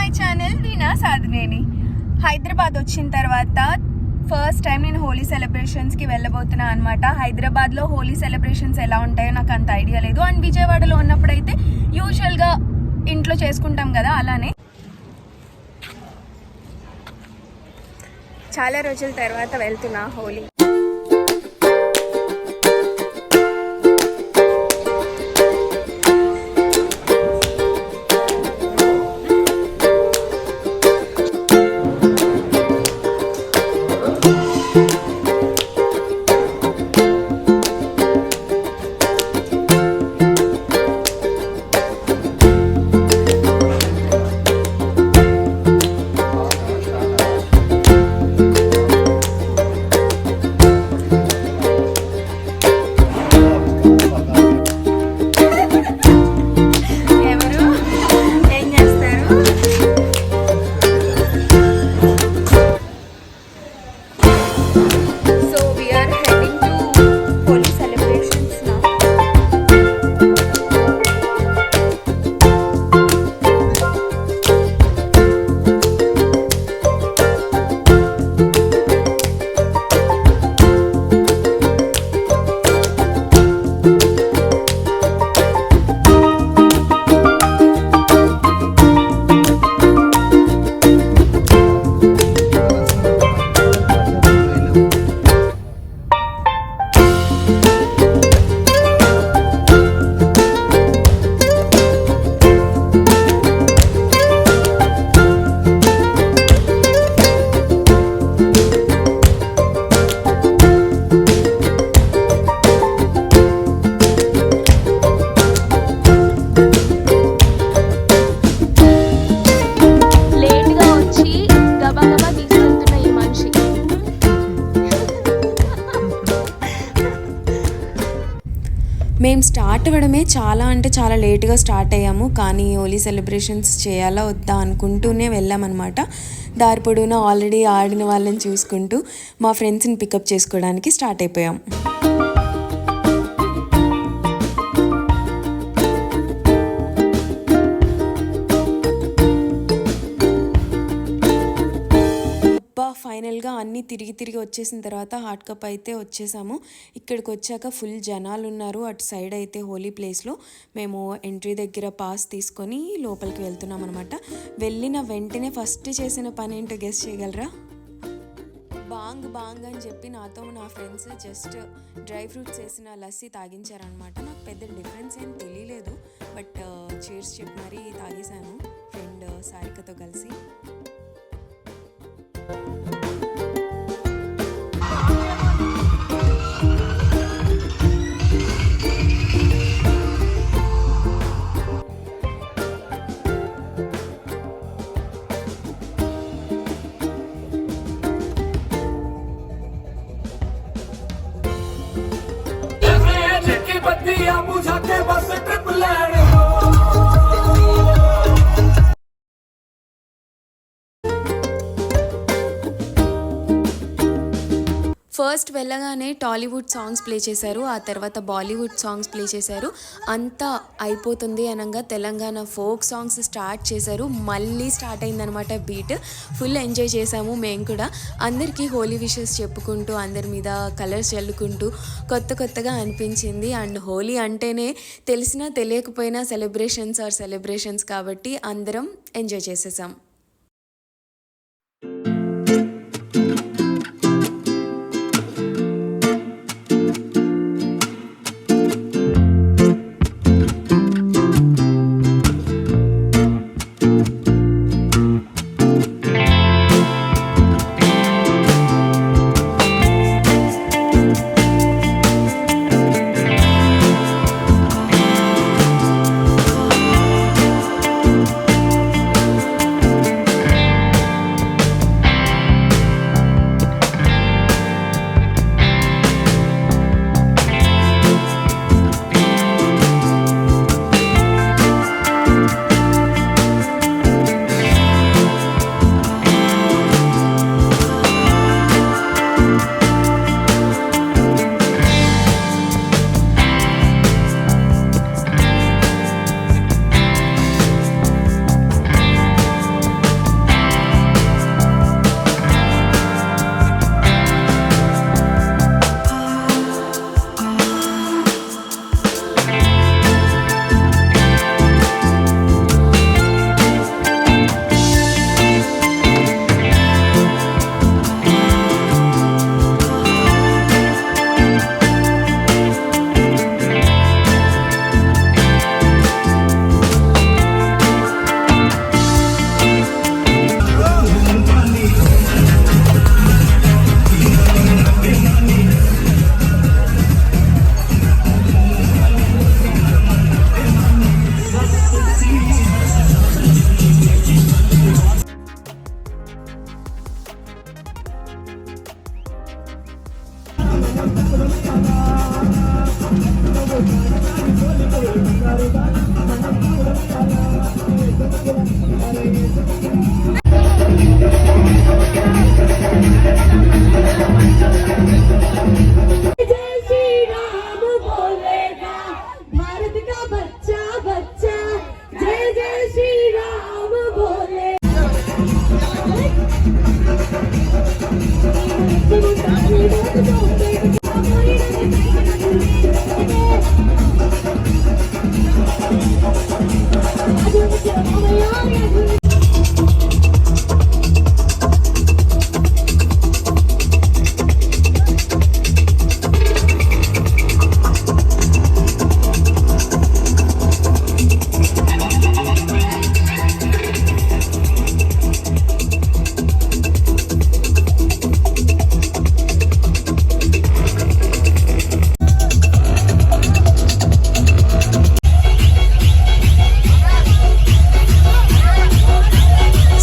My channel వీణా సాధనేని. హైదరాబాద్ వచ్చిన తర్వాత first time నేను హోలీ సెలబ్రేషన్స్కి వెళ్ళబోతున్నా అనమాట. హైదరాబాద్లో హోలీ సెలబ్రేషన్స్ ఎలా ఉంటాయో నాకు అంత ఐడియా లేదు. అండ్ విజయవాడలో ఉన్నప్పుడైతే యూజువల్గా ఇంట్లో చేసుకుంటాం కదా, అలానే చాలా రోజుల తర్వాత వెళ్తున్నా హోలీ. మేము స్టార్ట్ అవ్వడమే చాలా లేట్గా స్టార్ట్ అయ్యాము. కానీ హోలీ సెలబ్రేషన్స్ చేయాలా వద్దా అనుకుంటూనే వెళ్ళామన్నమాట. దారి పొడవునా ఆల్రెడీ ఆడిన వాళ్ళని చూసుకుంటూ మా ఫ్రెండ్స్ని పికప్ చేసుకోవడానికి స్టార్ట్ అయిపోయాం. ఫైనల్గా అన్నీ తిరిగి వచ్చేసిన తర్వాత హాట్ కప్ అయితే వచ్చేసాము. ఇక్కడికి వచ్చాక ఫుల్ జనాలు ఉన్నారు. అటు సైడ్ అయితే హోలీ ప్లేస్లో మేము ఎంట్రీ దగ్గర పాస్ తీసుకొని లోపలికి వెళ్తున్నాం అనమాట. వెళ్ళిన వెంటనే ఫస్ట్ చేసిన పని ఏంటో గెస్ చేయగలరా? బాంగ్ అని చెప్పి నాతో నా ఫ్రెండ్స్ జస్ట్ డ్రై ఫ్రూట్స్ వేసిన లస్సీ తాగించారనమాట. నాకు పెద్ద డిఫరెన్స్ ఏం తెలియలేదు, బట్ చీర్స్ చెప్పి మరీ తాగేశాను ఫ్రెండ్ సారికతో కలిసి. ఫస్ట్ వెళ్ళగానే టాలీవుడ్ సాంగ్స్ ప్లే చేశారు, ఆ తర్వాత బాలీవుడ్ సాంగ్స్ ప్లే చేశారు. అంతా అయిపోతుంది అనగా తెలంగాణ ఫోక్ సాంగ్స్ స్టార్ట్ చేశారు. మళ్ళీ స్టార్ట్ అయిందనమాట బీట్. ఫుల్ ఎంజాయ్ చేసాము మేము కూడా. అందరికీ హోలీ విషెస్ చెప్పుకుంటూ అందరి మీద కలర్స్ చల్లుకుంటూ కొత్తగా అనిపించింది. అండ్ హోలీ అంటేనే తెలిసినా తెలియకపోయినా సెలబ్రేషన్స్ కాబట్టి అందరం ఎంజాయ్ చేసేసాం.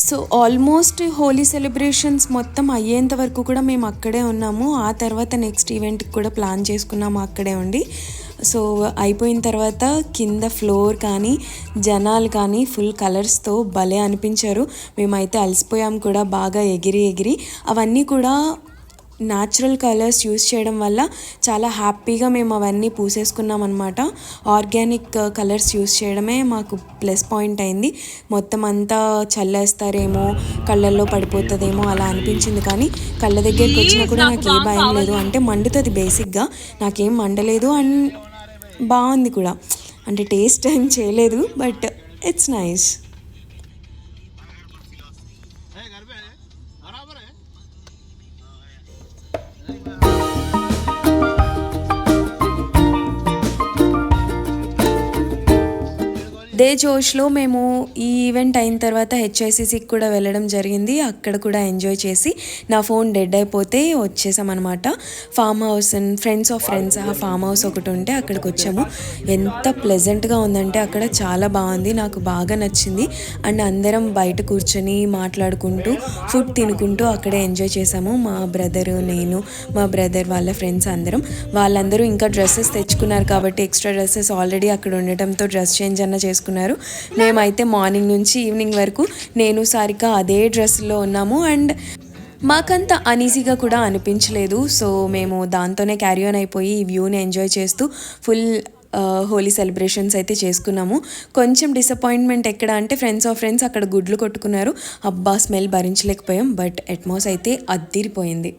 సో ఆల్మోస్ట్ హోలీ సెలబ్రేషన్స్ మొత్తం అయ్యేంత వరకు కూడా మేము అక్కడే ఉన్నాము. ఆ తర్వాత నెక్స్ట్ ఈవెంట్కి కూడా ప్లాన్ చేసుకున్నాము అక్కడే ఉండి. సో అయిపోయిన తర్వాత కింద ఫ్లోర్ కానీ జనాలు కానీ ఫుల్ కలర్స్తో భలే అనిపించారు. మేమైతే అలసిపోయాం కూడా బాగా ఎగిరి అవన్నీ కూడా న్యాచురల్ కలర్స్ యూస్ చేయడం వల్ల చాలా హ్యాపీగా మేము అవన్నీ పూసేసుకున్నాం అనమాట. ఆర్గానిక్ కలర్స్ యూస్ చేయడమే మాకు ప్లస్ పాయింట్ అయింది. మొత్తం అంతా చల్లేస్తారేమో, కళ్ళల్లో పడిపోతుందేమో అలా అనిపించింది. కానీ కళ్ళ దగ్గరికి వచ్చినా కూడా నాకు ఏ భయం లేదు. అంటే మండుతుంది బేసిక్గా, నాకేం మండలేదు అండ్ బాగుంది కూడా. అంటే టేస్ట్ ఏం చేయలేదు బట్ ఇట్స్ నైస్. దే జోష్లో మేము ఈ ఈవెంట్ అయిన తర్వాత హెచ్ఐసిసికి కూడా వెళ్ళడం జరిగింది. అక్కడ కూడా ఎంజాయ్ చేసి నా ఫోన్ డెడ్ అయిపోతే వచ్చేసామన్నమాట. Farm house and friends of friends ఆ ఫామ్ హౌస్ ఒకటి ఉంటే అక్కడికి వచ్చాము. ఎంత ప్లెజెంట్గా ఉందంటే అక్కడ చాలా బాగుంది, నాకు బాగా నచ్చింది. అండ్ అందరం బయట కూర్చొని మాట్లాడుకుంటూ ఫుడ్ తినుకుంటూ అక్కడే ఎంజాయ్ చేసాము. మా బ్రదరు, నేను, మా బ్రదర్ వాళ్ళ ఫ్రెండ్స్ అందరం. వాళ్ళందరూ ఇంకా డ్రెస్సెస్ తెచ్చుకున్నారు కాబట్టి ఎక్స్ట్రా డ్రెస్సెస్ ఆల్రెడీ అక్కడ ఉండటంతో డ్రెస్ చేంజ్ అన్న చేసుకున్నారు. మేమైతే మార్నింగ్ నుంచి ఈవినింగ్ వరకు నేను సారిక అదే డ్రెస్లో ఉన్నాము. అండ్ మాకంత అనీజీగా కూడా అనిపించలేదు. సో మేము దాంతోనే క్యారీ ఆన్ అయిపోయి ఈ వ్యూని ఎంజాయ్ చేస్తూ ఫుల్ హోలీ సెలబ్రేషన్స్ అయితే చేసుకున్నాము. కొంచెం డిసప్పాయింట్మెంట్ ఎక్కడ అంటే ఫ్రెండ్స్ ఆఫ్ ఫ్రెండ్స్ అక్కడ గుడ్లు కొట్టుకున్నారు. అబ్బా స్మెల్ భరించలేకపోయాం. బట్ అట్మాస్ అయితే అద్దిరిపోయింది.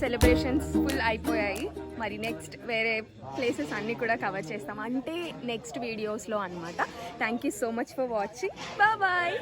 సెలబ్రేషన్స్ ఫుల్ అయిపోయాయి. మరి నెక్స్ట్ వేరే ప్లేసెస్ అన్నీ కూడా కవర్ చేస్తాం, అంటే నెక్స్ట్ వీడియోస్లో అనమాట. Thank you so much for watching. Bye.